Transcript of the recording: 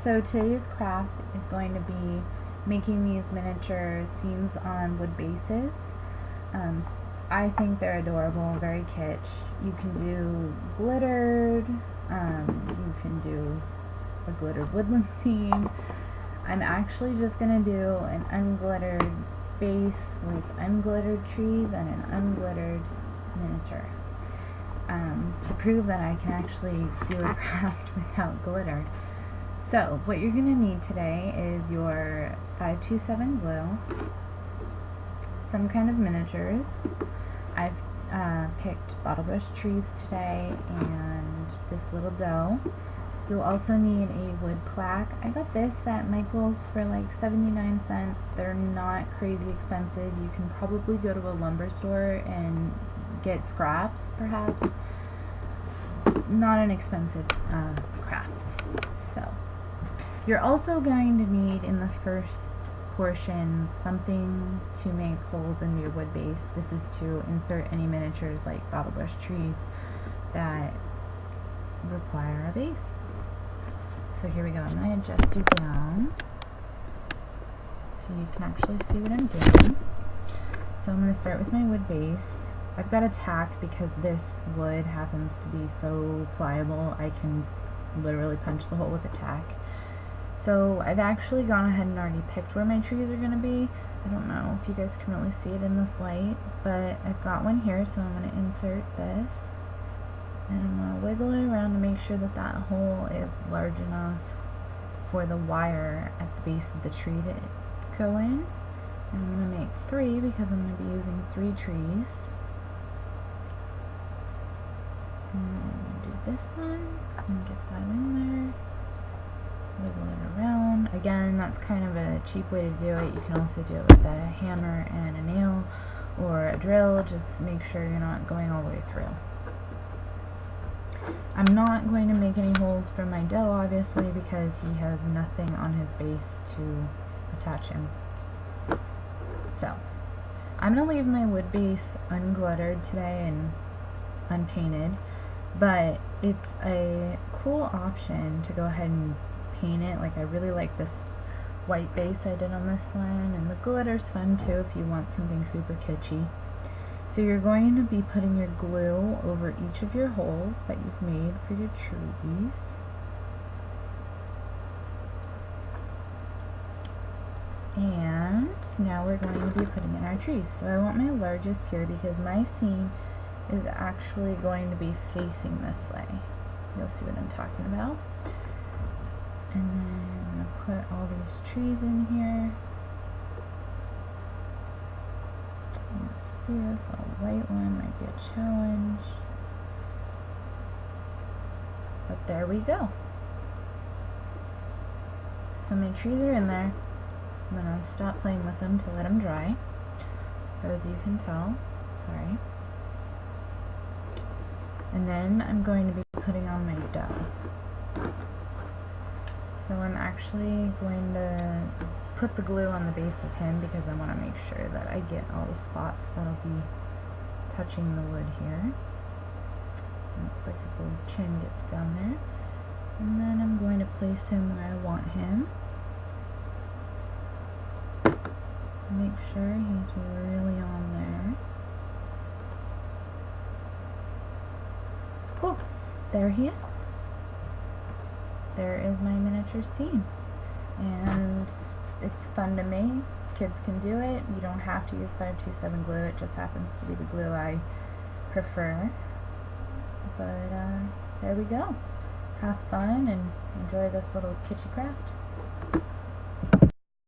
So today's craft is going to be making these miniature scenes on wood bases. I think they're adorable, very kitsch. You can do glittered, you can do a glittered woodland scene. I'm actually just going to do an unglittered base with unglittered trees and an unglittered miniature. To prove that I can actually do a craft without glitter. So, what you're going to need today is your 527 glue, some kind of miniatures. I've picked bottlebrush trees today and this little doe. You'll also need a wood plaque. I got this at Michael's for like 79 cents. They're not crazy expensive. You can probably go to a lumber store and get scraps, perhaps. Not an expensive craft. So, you're also going to need in the first portion something to make holes in your wood base. This is to insert any miniatures like bottlebrush trees that require a base. So here we go. I'm going to adjust you down so you can actually see what I'm doing. So I'm going to start with my wood base. I've got a tack because this wood happens to be so pliable I can literally punch the hole with a tack. So I've actually gone ahead and already picked where my trees are going to be. I don't know if you guys can really see it in this light, but I've got one here, so I'm going to insert this. And I'm going to wiggle it around to make sure that that hole is large enough for the wire at the base of the tree to go in. And I'm going to make 3 because I'm going to be using 3 trees. And I'm going to do this one and get that in there. Wiggle it around. Again, that's kind of a cheap way to do it. You can also do it with a hammer and a nail or a drill. Just make sure you're not going all the way through. I'm not going to make any holes for my doe, obviously, because he has nothing on his base to attach him. So, I'm going to leave my wood base unglittered today and unpainted, but it's a cool option to go ahead and paint it. Like, I really like this white base I did on this one, and the glitter's fun too if you want something super kitschy. So you're going to be putting your glue over each of your holes that you've made for your trees. And now we're going to be putting in our trees. So I want my largest here because my scene is actually going to be facing this way. You'll see what I'm talking about. And then I'm going to put all these trees in here. Let's see, this little white one might be a challenge. But there we go. So my trees are in there. I'm going to stop playing with them to let them dry. As you can tell, sorry. And then I'm going to be putting on my doe. So I'm actually going to put the glue on the base of him because I want to make sure that I get all the spots that'll be touching the wood here. Looks like his little chin gets down there. And then I'm going to place him where I want him. Make sure he's really on there. Cool. There he is. There is my miniature scene. And it's fun to make. Kids can do it. You don't have to use 527 glue. It just happens to be the glue I prefer. But there we go. Have fun and enjoy this little kitschy craft.